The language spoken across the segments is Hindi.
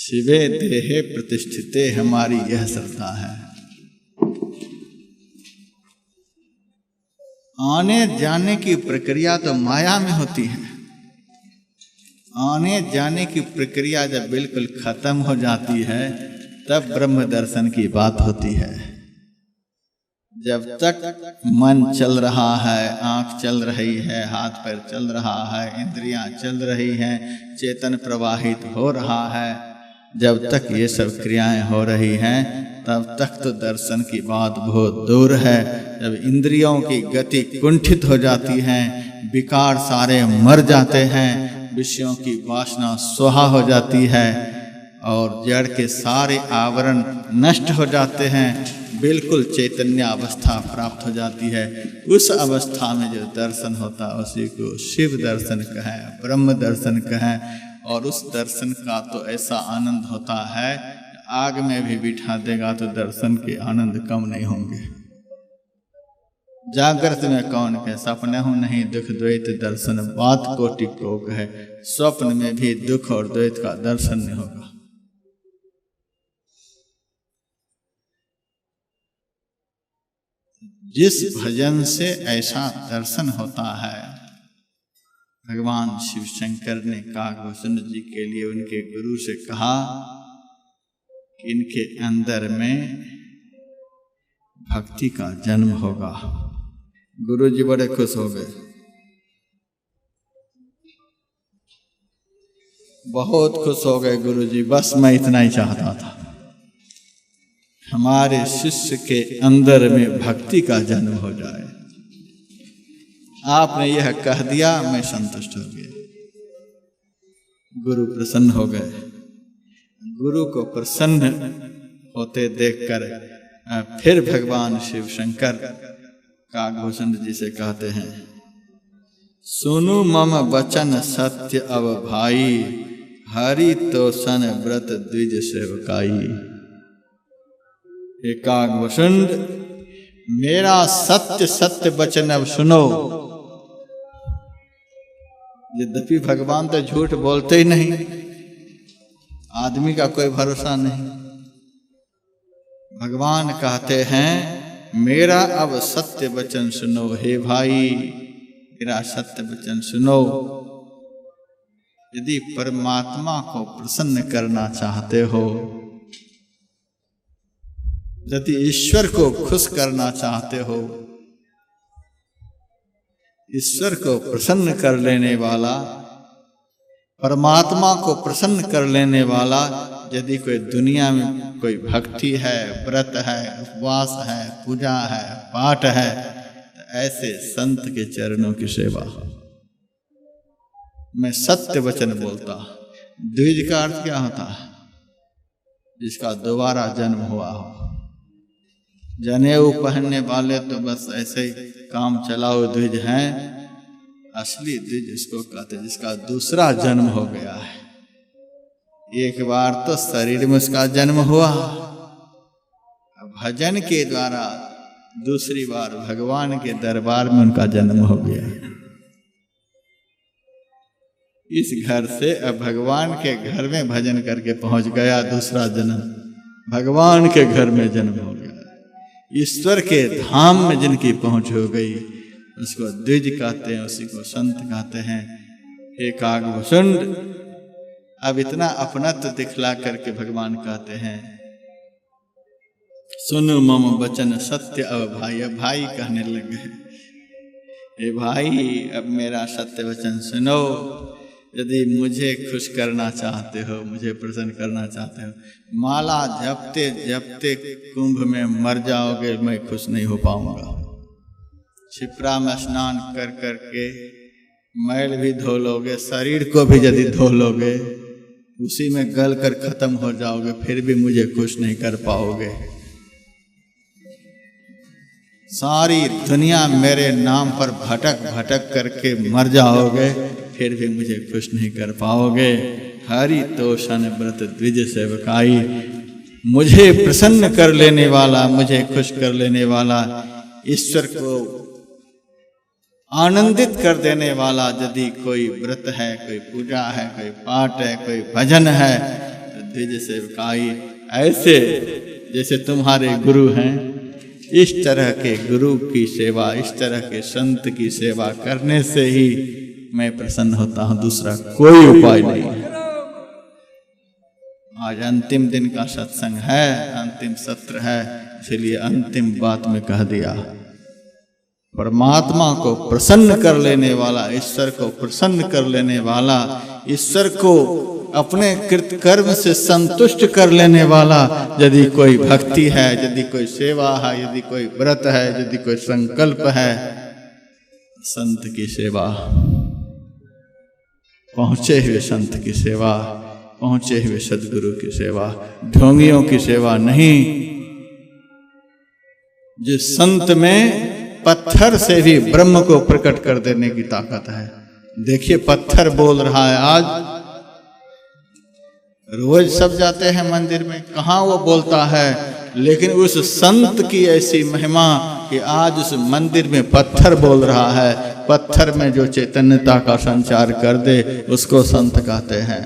शिवे देहे प्रतिष्ठिते, हमारी यह श्रद्धा है। आने जाने की प्रक्रिया तो माया में होती है। आने जाने की प्रक्रिया जब बिल्कुल खत्म हो जाती है तब ब्रह्म दर्शन की बात होती है। जब तक मन चल रहा है, आंख चल रही है, हाथ पैर चल रहा है, इंद्रियां चल रही हैं, चेतन प्रवाहित हो रहा है, जब तक ये सब क्रियाएं हो रही हैं तब तक तो दर्शन की बात बहुत दूर है। जब इंद्रियों की गति कुंठित हो जाती है, विकार सारे मर जाते हैं, विषयों की वासना स्वाहा हो जाती है और जड़ के सारे आवरण नष्ट हो जाते हैं, बिल्कुल चैतन्य अवस्था प्राप्त हो जाती है। उस अवस्था में जो दर्शन होता है उसी को शिव दर्शन कहें, ब्रह्म दर्शन कहें। और उस दर्शन का तो ऐसा आनंद होता है, आग में भी बिठा देगा तो दर्शन के आनंद कम नहीं होंगे। जागृत में कौन के सपने हूँ नहीं दुख द्वैत दर्शन बात कोटि को है, स्वप्न में भी दुख और द्वैत का दर्शन नहीं होगा। जिस भजन से ऐसा दर्शन होता है, भगवान शिव शंकर ने काकभूषण जी के लिए उनके गुरु से कहा कि इनके अंदर में भक्ति का जन्म होगा। गुरु जी बड़े खुश हो गए, बहुत खुश हो गए गुरु जी। बस मैं इतना ही चाहता था, हमारे शिष्य के अंदर में भक्ति का जन्म हो जाए। आपने यह कह दिया, मैं संतुष्ट हो गया। गुरु प्रसन्न हो गए। गुरु को प्रसन्न होते देखकर फिर भगवान शिव शंकर काकभूषण जी से कहते हैं, सुनु मम वचन सत्य अब भाई, हरि तोषण व्रत द्विज सेवकाई। हे काकभूषण, मेरा सत्य सत्य वचन अब सुनो। यद्यपि भगवान तो झूठ बोलते ही नहीं, आदमी का कोई भरोसा नहीं। भगवान कहते हैं मेरा अब सत्य वचन सुनो। हे भाई, मेरा सत्य वचन सुनो। यदि परमात्मा को प्रसन्न करना चाहते हो, यदि ईश्वर को खुश करना चाहते हो, ईश्वर को प्रसन्न कर लेने वाला, परमात्मा को प्रसन्न कर लेने वाला यदि कोई दुनिया में कोई भक्ति है, व्रत है, उपवास है, पूजा है, पाठ है, तो ऐसे संत के चरणों की सेवा। मैं सत्य वचन बोलता। द्विज का अर्थ क्या होता है? जिसका दोबारा जन्म हुआ हो। जनेऊ पहनने वाले तो बस ऐसे ही काम चलाओ द्विज हैं। असली द्विज इसको कहते हैं जिसका दूसरा जन्म हो गया है। एक बार तो शरीर में उसका जन्म हुआ, भजन के द्वारा दूसरी बार भगवान के दरबार में उनका जन्म हो गया। इस घर से अब भगवान के घर में भजन करके पहुंच गया, दूसरा जन्म भगवान के घर में जन्म हो गया। ईश्वर के धाम में जिनकी पहुंच हो गई उसको द्विज कहते हैं, उसी को संत कहते हैं। हे काकभूषण, अब इतना अपनत्व दिखला करके भगवान कहते हैं, सुनो मम वचन सत्य अब भाई। अब भाई कहने लगे, हे भाई, अब मेरा सत्य वचन सुनो। यदि मुझे खुश करना चाहते हो, मुझे प्रसन्न करना चाहते हो, माला जपते जपते कुंभ में मर जाओगे, मैं खुश नहीं हो पाऊंगा। क्षिप्रा में स्नान कर करके मैल भी धो लोगे, शरीर को भी यदि धो लोगे, उसी में गल कर खत्म हो जाओगे, फिर भी मुझे खुश नहीं कर पाओगे। सारी दुनिया मेरे नाम पर भटक भटक करके मर जाओगे, फिर भी मुझे खुश नहीं कर पाओगे। हरि तोषण व्रत द्विज सेवकाई। मुझे प्रसन्न कर लेने वाला, मुझे खुश कर लेने वाला, ईश्वर को आनंदित कर देने वाला यदि कोई व्रत है, कोई पूजा है, कोई पाठ है, कोई भजन है, तो द्विज सेवकाई, ऐसे जैसे तुम्हारे गुरु हैं, इस तरह के गुरु की सेवा, इस तरह के संत की सेवा करने से ही मैं प्रसन्न होता हूं, दूसरा कोई उपाय नहीं है। आज अंतिम दिन का सत्संग है, अंतिम सत्र है, इसलिए अंतिम बात में कह दिया। परमात्मा को प्रसन्न कर लेने वाला, ईश्वर को प्रसन्न कर लेने वाला, ईश्वर को अपने कृतकर्म से संतुष्ट कर लेने वाला, यदि कोई भक्ति है, यदि कोई सेवा है, यदि कोई व्रत है, यदि कोई संकल्प है, संत की सेवा, पहुंचे हुए संत की सेवा, पहुंचे हुए सदगुरु की सेवा, ढोंगियों की सेवा नहीं। जिस संत में पत्थर से भी ब्रह्म को प्रकट कर देने की ताकत है। देखिए पत्थर बोल रहा है आज, रोज सब जाते हैं मंदिर में, कहाँ वो बोलता है, लेकिन उस संत की ऐसी महिमा कि आज उस मंदिर में पत्थर बोल रहा है। पत्थर में जो चैतन्यता का संचार कर दे उसको संत कहते हैं।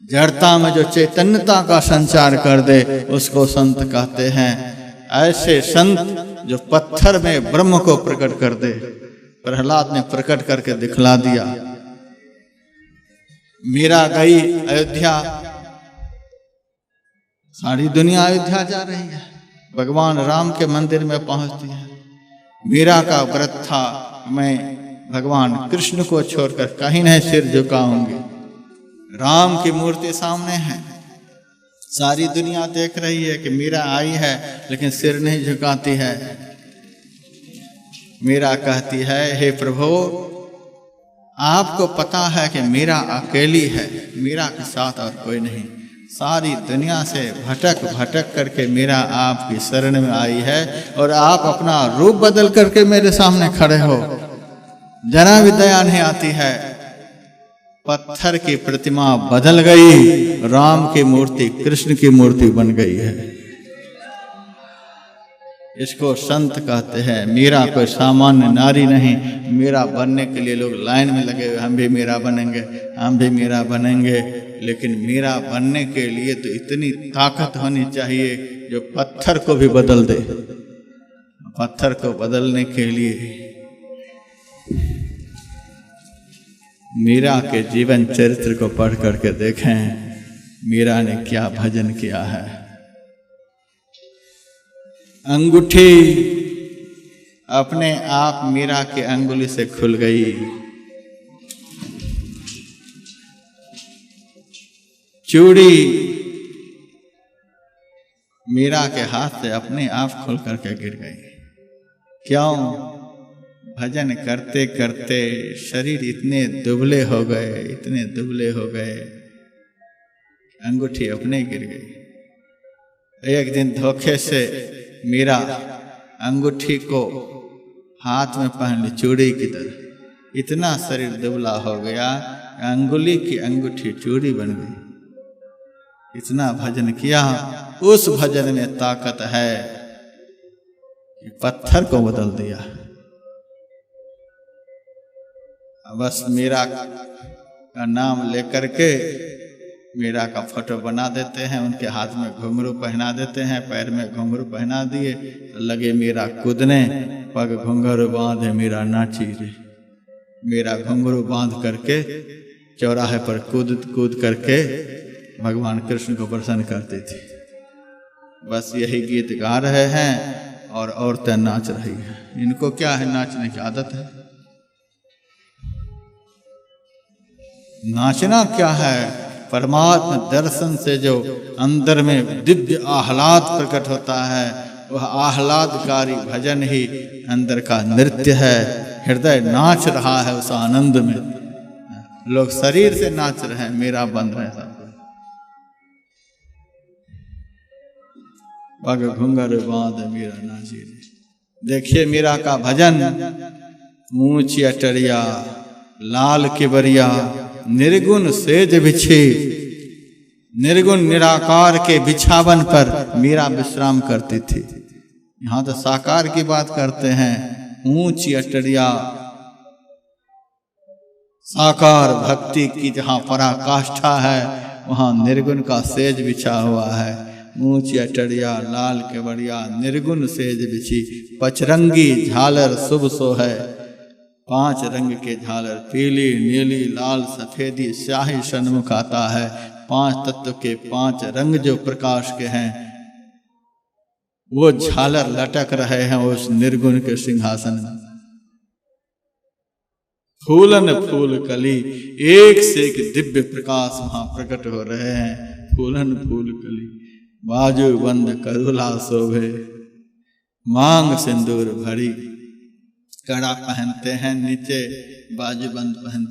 जड़ता में जो चैतन्यता का संचार कर दे उसको संत कहते हैं। ऐसे संत जो पत्थर में ब्रह्म को प्रकट कर दे, प्रहलाद ने प्रकट करके दिखला दिया। मीरा गई अयोध्या, सारी दुनिया अयोध्या जा रही है, भगवान राम के मंदिर में पहुंचती है। मीरा का व्रत था, मैं भगवान कृष्ण को छोड़कर कहीं नहीं सिर झुकाऊंगी। राम की मूर्ति सामने है, सारी दुनिया देख रही है कि मीरा आई है, लेकिन सिर नहीं झुकाती है। मीरा कहती है, हे प्रभु, आपको पता है कि मीरा अकेली है, मीरा के साथ और कोई नहीं। सारी दुनिया से भटक भटक करके मीरा आपकी शरण में आई है, और आप अपना रूप बदल करके मेरे सामने खड़े हो, जरा भी दया नहीं आती है। पत्थर की प्रतिमा बदल गई, राम की मूर्ति कृष्ण की मूर्ति बन गई है। इसको संत कहते हैं। मीरा कोई सामान्य नारी नहीं। मीरा बनने के लिए लोग लाइन में लगे हुए, हम भी मीरा बनेंगे, हम भी मीरा बनेंगे। लेकिन मीरा बनने के लिए तो इतनी ताकत होनी चाहिए जो पत्थर को भी बदल दे। पत्थर को बदलने के लिए मीरा के जीवन चरित्र को पढ़ करके देखें, मीरा ने क्या भजन किया है। अंगूठी अपने आप मीरा के अंगुली से खुल गई। चूड़ी मीरा के हाथ से अपने आप खुल करके गिर गई। क्यों? भजन करते करते शरीर इतने दुबले हो गए, इतने दुबले हो गए, अंगूठी अपने गिर गई। एक दिन धोखे से मीरा अंगूठी को हाथ में पहन ली, चूड़ी की तरह। इतना शरीर दुबला हो गया, अंगुली की अंगूठी चूड़ी बन गई। इतना भजन किया, उस भजन में ताकत है कि पत्थर को बदल दिया। बस मीरा का नाम लेकर के मीरा का फोटो बना देते हैं, उनके हाथ में घुंघरू पहना देते हैं, पैर में घुंघरू पहना दिए तो लगे मीरा कूदने, पग घुंघरू बांधे मीरा नाची रे। मीरा घुंघरू बांध करके चौराहे पर कूद कूद करके भगवान कृष्ण को प्रसन्न करती थी। बस यही गीत गा रहे हैं और औरतें नाच रही हैं। इनको क्या है, नाचने की आदत है। नाचना क्या है? परमात्मा दर्शन से जो अंदर में दिव्य आह्लाद प्रकट होता है, वह आह्लादकारी भजन ही अंदर का नृत्य है। हृदय नाच रहा है उस आनंद में। लोग शरीर से नाच रहे हैं, मेरा बंद रहे सब। पग घुंघरू बांध मीरा नाची। देखिए मीरा का भजन, ऊंची अटरिया लाल किबरिया निर्गुण सेज बिछी। निर्गुण निराकार के बिछावन पर मीरा विश्राम करती थी। यहाँ तो साकार की बात करते हैं। ऊंची अटरिया, साकार भक्ति की जहाँ पराकाष्ठा है, वहाँ निर्गुण का सेज बिछा हुआ है। ऊंची अटरिया लाल केवड़िया निर्गुण सेज बिछी, पचरंगी झालर शुभ सो है। 5 रंग के झालर पीली नीली लाल सफेदी स्याही सन्मुख आता है। 5 तत्व के 5 रंग जो प्रकाश के हैं वो झालर लटक रहे हैं उस निर्गुण के सिंहासन में। फूलन फूल कली, एक से एक दिव्य प्रकाश वहां प्रकट हो रहे हैं। फूलन फूल कली, बाजू बंद करुला शोभे, मांग सिंदूर भरी। कड़ा पहनते हैं नीचे, बाजू बंद पहनते